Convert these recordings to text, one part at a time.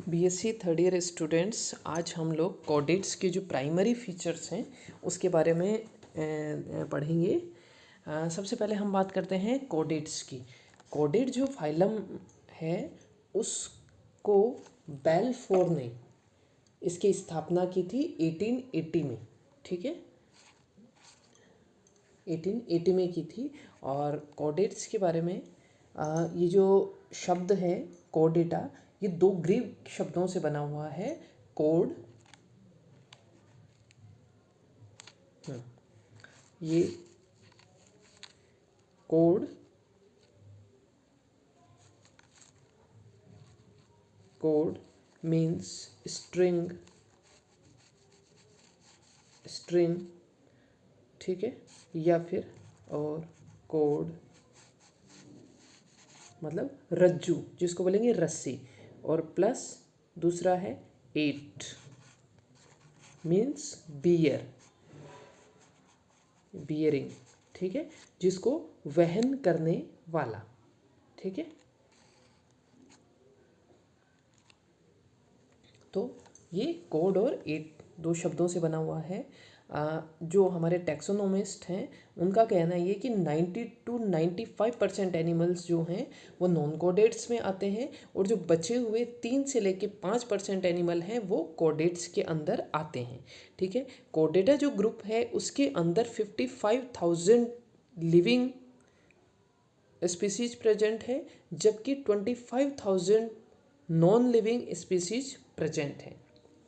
BSc third year students, आज हम लोग कोडेट्स के जो प्राइमरी फीचर्स हैं उसके बारे में पढ़ेंगे। सबसे पहले हम बात करते हैं कोडेट्स की। कोडेट जो फाइलम है उसको बेल्फोर ने इसकी स्थापना की थी 1880 में। ठीक है, 1880 में की थी। और कोडेट्स के बारे में ये जो शब्द है कोडेटा, ये दो ग्रीक शब्दों से बना हुआ है। कोड, ये code, code means string, string, ठीक है, या फिर और कोड मतलब रज्जू, जिसको बोलेंगे रस्सी, और प्लस दूसरा है 8 मीन्स बियर, बियरिंग, ठीक है, जिसको वहन करने वाला। ठीक है, तो ये कोड और 8 दो शब्दों से बना हुआ है। जो हमारे टैक्सोनोमिस्ट हैं उनका कहना ये कि 90 to 95% एनिमल्स जो हैं वो नॉन कोडेट्स में आते हैं, और जो बचे हुए 3 से लेके 5% एनिमल हैं वो कोडेट्स के अंदर आते हैं। ठीक है, कोडेटा जो ग्रुप है उसके अंदर 55,000 लिविंग स्पीसीज प्रेजेंट है, जबकि 25,000 नॉन लिविंग स्पीसीज प्रेजेंट है।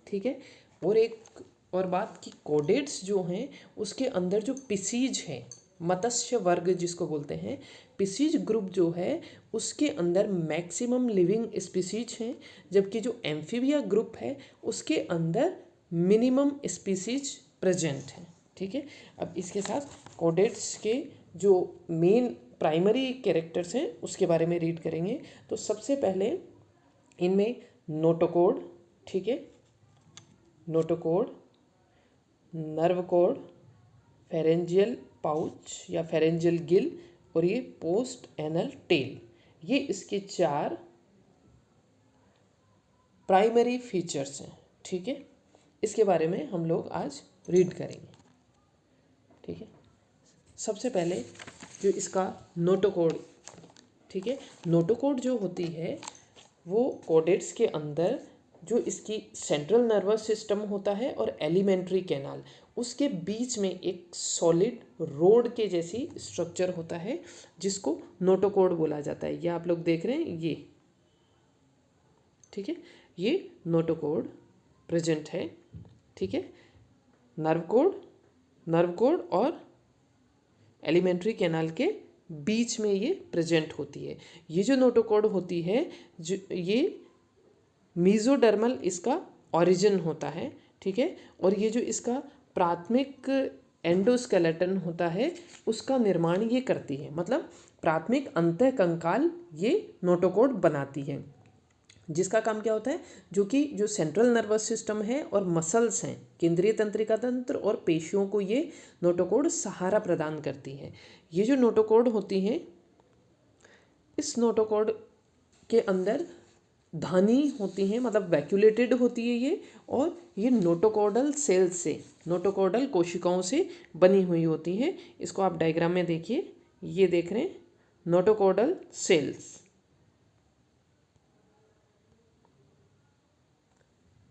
ठीक है, और एक और बात कि कोडेट्स जो हैं उसके अंदर जो पिसीज है, मत्स्य वर्ग जिसको बोलते हैं, पिसीज ग्रुप जो है उसके अंदर मैक्सिमम लिविंग स्पीसीज हैं, जबकि जो एम्फीबिया ग्रुप है उसके अंदर मिनिमम स्पीसीज प्रेजेंट हैं। ठीक है, अब इसके साथ कोडेट्स के जो मेन प्राइमरी कैरेक्टर्स हैं उसके बारे में रीड करेंगे। तो सबसे पहले इनमें नोटोकोड, ठीक है, notochord, nerve code, pharyngeal pouch या फेरेंजियल गिल, और ये पोस्ट एनल टेल, ये इसके 4 प्राइमरी फीचर्स हैं। ठीक है, इसके बारे में हम लोग आज रीड करेंगे। ठीक है, सबसे पहले जो इसका नोटोकोड, ठीक है, नोटोकोड जो होती है वो कोडेट्स के अंदर जो इसकी सेंट्रल नर्वस सिस्टम होता है और एलिमेंट्री कैनाल, उसके बीच में एक सॉलिड रोड के जैसी स्ट्रक्चर होता है जिसको नोटोकोड बोला जाता है। ये आप लोग देख रहे हैं ये, ठीक है, ये नोटोकोड प्रेजेंट है। ठीक है, नर्व कोड, नर्व कोड और एलिमेंट्री कैनाल के बीच में ये प्रेजेंट होती है। ये जो नोटोकोड होती है, जो ये मीजोडर्मल इसका ओरिजिन होता है। ठीक है, और ये जो इसका प्राथमिक एंडोस्केलेटन होता है उसका निर्माण ये करती है, मतलब प्राथमिक अंतःकंकाल ये नोटोकोड बनाती है, जिसका काम क्या होता है, जो कि जो सेंट्रल नर्वस सिस्टम है और मसल्स हैं, केंद्रीय तंत्रिका तंत्र और पेशियों को ये नोटोकोड सहारा प्रदान करती है। ये जो नोटोकोड होती हैं, इस नोटोकोड के अंदर धानी होती हैं, मतलब वैक्यूलेटेड होती है ये, और ये नोटोकोडल सेल से, नोटोकोडल कोशिकाओं से बनी हुई होती हैं। इसको आप डायग्राम में देखिए, ये देख रहे हैं नोटोकोडल सेल्स,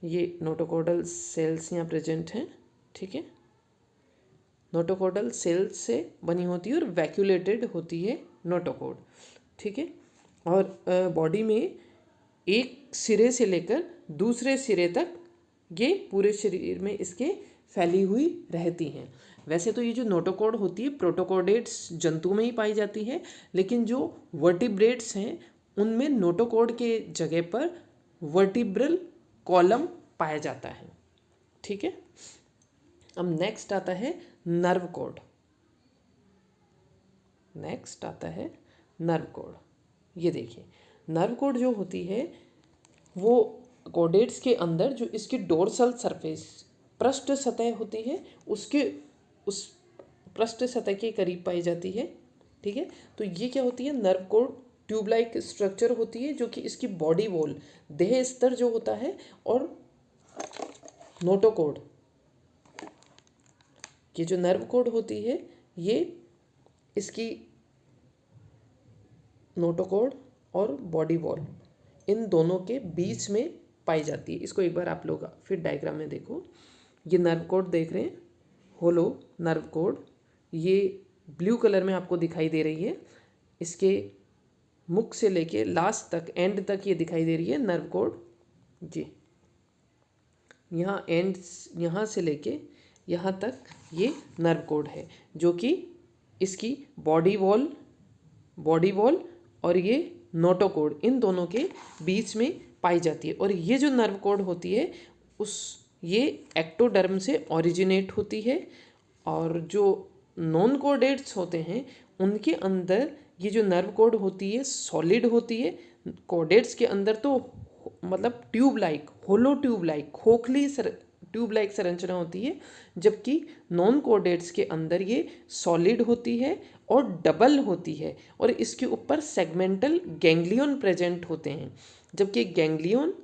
ये नोटोकोडल सेल्स यहाँ प्रेजेंट हैं। ठीक है, नोटोकोडल सेल्स से बनी होती है और वैक्यूलेटेड होती है नोटोकोड। ठीक है, और बॉडी में एक सिरे से लेकर दूसरे सिरे तक ये पूरे शरीर में इसके फैली हुई रहती हैं। वैसे तो ये जो नोटोकोड होती है प्रोटोकोडेट्स जंतु में ही पाई जाती है, लेकिन जो वर्टिब्रेट्स हैं उनमें नोटोकोड के जगह पर वर्टिब्रल कॉलम पाया जाता है। ठीक है, अब नेक्स्ट आता है नर्व कोड, नेक्स्ट आता है नर्व कोड। ये देखिए, नर्व कोड जो होती है वो कोडेट्स के अंदर जो इसकी डोर्सल सरफेस, पृष्ठ सतह होती है, उसके उस पृष्ठ सतह के करीब पाई जाती है। ठीक है, तो ये क्या होती है, nerve code tube like structure होती है जो कि इसकी बॉडी वॉल देह स्तर जो होता है, और नोटोकॉर्ड, ये जो नर्व कोड होती है ये इसकी नोटोकॉर्ड और बॉडी वॉल इन दोनों के बीच में पाई जाती है। इसको एक बार आप लोग फिर डायग्राम में देखो। ये नर्व कोड देख रहे हैं, होलो नर्व कोड, ये ब्लू कलर में आपको दिखाई दे रही है। इसके मुख से लेके लास्ट तक, एंड तक ये दिखाई दे रही है नर्व कोड जी। यहाँ एंड, यहाँ से लेके यहाँ तक ये नर्व कोड है जो कि इसकी बॉडी वॉल और ये नोटोकॉर्ड इन दोनों के बीच में पाई जाती है। और ये जो नर्व कोड होती है ये एक्टोडर्म से ओरिजिनेट होती है, और जो नॉन कोडेट्स होते हैं उनके अंदर ये जो नर्व कोड होती है सॉलिड होती है। कोडेट्स के अंदर तो मतलब ट्यूब लाइक, होलो ट्यूब लाइक, खोखली ट्यूब लाइक संरचना होती है, जबकि नॉन कोडेट्स के अंदर ये सॉलिड होती है और डबल होती है, और इसके ऊपर सेगमेंटल गैंग्लियन प्रेजेंट होते हैं, जबकि गैंग्लियन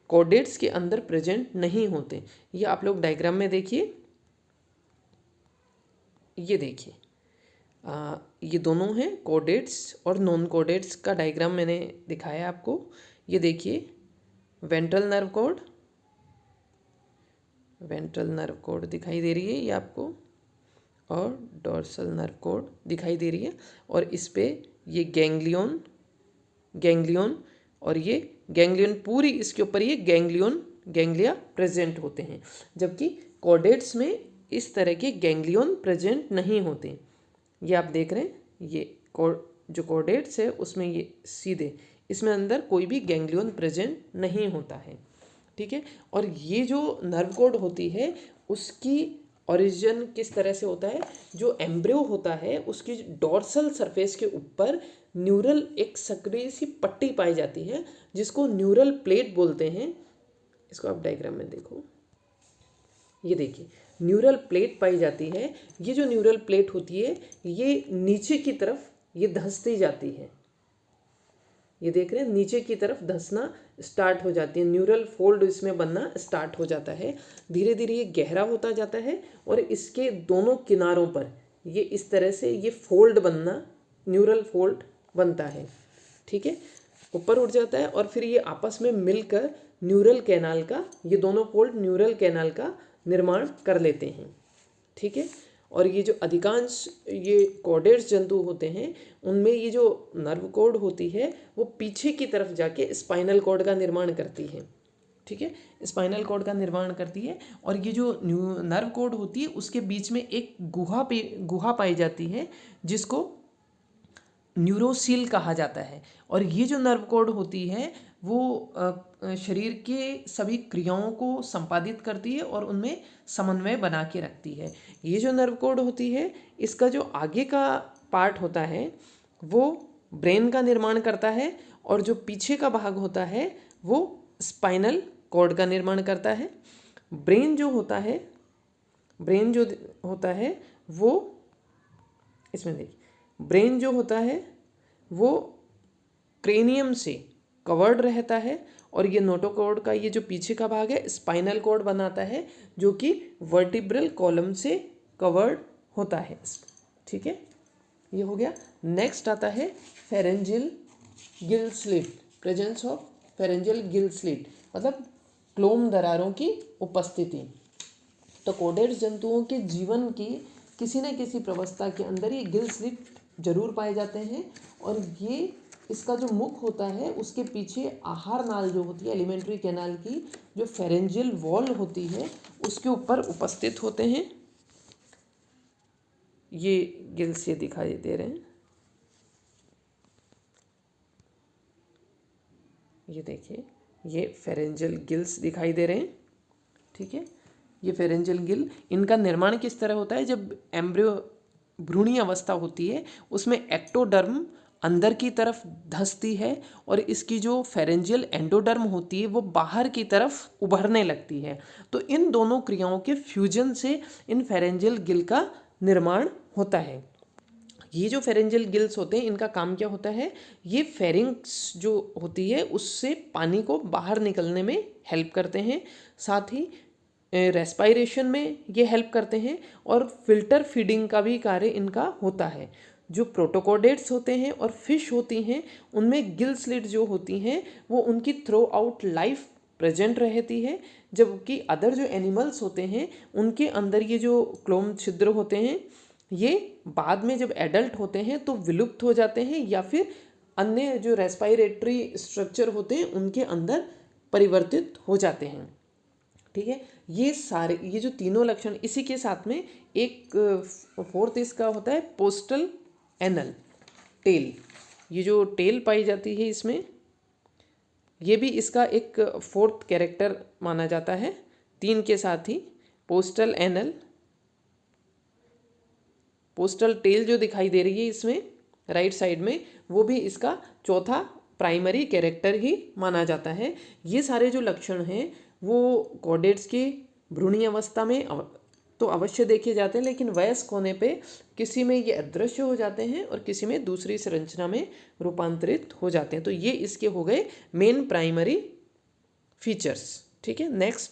कोडेट्स के अंदर प्रेजेंट नहीं होते। ये आप लोग डायग्राम में देखिए, ये देखिए ये दोनों हैं कोडेट्स और नॉन कोडेट्स का डायग्राम मैंने दिखाया आपको। ये देखिए वेंट्रल नर्व कोड दिखाई दे रही है ये आपको, और डोर्सल नर्व कोड दिखाई दे रही है, और इस पे ये गैंग्लियन और ये गैंग्लियन पूरी इसके ऊपर ये गैंग्लिया प्रेजेंट होते हैं, जबकि कोडेट्स में इस तरह के गैंग्लियन प्रेजेंट नहीं होते। ये आप देख रहे हैं, ये जो कोडेट्स है उसमें ये सीधे इसमें अंदर कोई भी गैंग्लियन प्रेजेंट नहीं होता है, ठीक है। और ये जो नर्व कोड होती है उसकी ओरिजिन किस तरह से होता है, जो एम्ब्रियो होता है उसकी डोर्सल सरफेस के ऊपर न्यूरल एक सक्रिय सी पट्टी पाई जाती है जिसको न्यूरल प्लेट बोलते हैं। इसको आप डायग्राम में देखो, ये देखिए न्यूरल प्लेट पाई जाती है। ये जो न्यूरल प्लेट होती है ये नीचे की तरफ ये धंसती जाती है, ये देख रहे हैं नीचे की तरफ धंसना स्टार्ट हो जाती है, न्यूरल फोल्ड इसमें बनना स्टार्ट हो जाता है। धीरे धीरे ये गहरा होता जाता है और इसके दोनों किनारों पर ये इस तरह से ये फोल्ड बनना, न्यूरल फोल्ड बनता है, ठीक है, ऊपर उठ जाता है, और फिर ये आपस में मिलकर न्यूरल कैनाल का, ये दोनों फोल्ड न्यूरल कैनाल का निर्माण कर लेते हैं, ठीक है। और ये जो अधिकांश ये कोडेट्स जंतु होते हैं उनमें ये जो नर्व कोड होती है वो पीछे की तरफ जाके स्पाइनल कॉर्ड का निर्माण करती है, ठीक है, स्पाइनल कॉर्ड का निर्माण करती है। और ये जो नर्व कोड होती है उसके बीच में एक गुहा पाई जाती है जिसको न्यूरोसील कहा जाता है। और ये जो नर्व कोड होती है वो शरीर के सभी क्रियाओं को संपादित करती है और उनमें समन्वय बना के रखती है। ये जो नर्व कोड होती है इसका जो आगे का पार्ट होता है वो ब्रेन का निर्माण करता है, और जो पीछे का भाग होता है वो स्पाइनल कॉर्ड का निर्माण करता है। ब्रेन जो होता है वो, इसमें देखिए ब्रेन जो होता है वो क्रेनियम से कवर्ड रहता है, और ये नोटोकॉर्ड का ये जो पीछे का भाग है स्पाइनल कॉर्ड बनाता है जो कि वर्टिब्रल कॉलम से कवर्ड होता है, ठीक है, ये हो गया। नेक्स्ट आता है pharyngeal Gill slit, presence of pharyngeal Gill slit मतलब क्लोम दरारों की उपस्थिति। तो कोडेट्स जंतुओं के जीवन की किसी न किसी प्रवस्था के अंदर ये गिल स्लिट जरूर पाए जाते हैं, और ये इसका जो मुख होता है उसके पीछे आहार नाल जो होती है, एलिमेंट्री कैनाल की जो फेरेंजियल वॉल होती है उसके ऊपर उपस्थित होते हैं। ये गिल्स ये दिखाई दे रहे हैं, ये देखिए ये फेरेंजियल गिल्स दिखाई दे रहे हैं, ठीक है। ये फेरेंजियल गिल, इनका निर्माण किस तरह होता है, जब एम्ब्रियो भ्रूणी अवस्था होती है उसमें एक्टोडर्म अंदर की तरफ धंसती है और इसकी जो फेरेंजियल एंडोडर्म होती है वो बाहर की तरफ उभरने लगती है। तो इन दोनों क्रियाओं के फ्यूजन से इन फेरेंजियल गिल का निर्माण होता है। ये जो फेरेंजियल गिल्स होते हैं इनका काम क्या होता है, ये फेरिंग्स जो होती है उससे पानी को बाहर निकलने में हेल्प करते हैं, साथ ही रेस्पायरेशन में ये हेल्प करते हैं और फिल्टर फीडिंग का भी कार्य इनका होता है। जो प्रोटोकोडेट्स होते हैं और फिश होती हैं उनमें गिल स्लिट जो होती हैं वो उनकी थ्रू आउट लाइफ प्रेजेंट रहती है, जबकि अदर जो एनिमल्स होते हैं उनके अंदर ये जो क्लोम छिद्र होते हैं ये बाद में जब एडल्ट होते हैं तो विलुप्त हो जाते हैं या फिर अन्य जो रेस्पायरेटरी स्ट्रक्चर होते हैं उनके अंदर परिवर्तित हो जाते हैं। ठीक है, ये जो तीनों लक्षण, इसी के साथ में एक फोर्थ इसका होता है पोस्टल एनल टेल। ये जो टेल पाई जाती है इसमें, ये भी इसका एक फोर्थ कैरेक्टर माना जाता है। 3 के साथ ही पोस्टल एनल, पोस्टल टेल जो दिखाई दे रही है इसमें राइट साइड में, वो भी इसका चौथा प्राइमरी कैरेक्टर ही माना जाता है। ये सारे जो लक्षण हैं वो कॉर्डेट्स की भ्रूणीय अवस्था में तो अवश्य देखे जाते हैं, लेकिन वयस्क होने पे किसी में ये अदृश्य हो जाते हैं और किसी में दूसरी संरचना में रूपांतरित हो जाते हैं। तो ये इसके हो गए मेन प्राइमरी फीचर्स। ठीक है, नेक्स्ट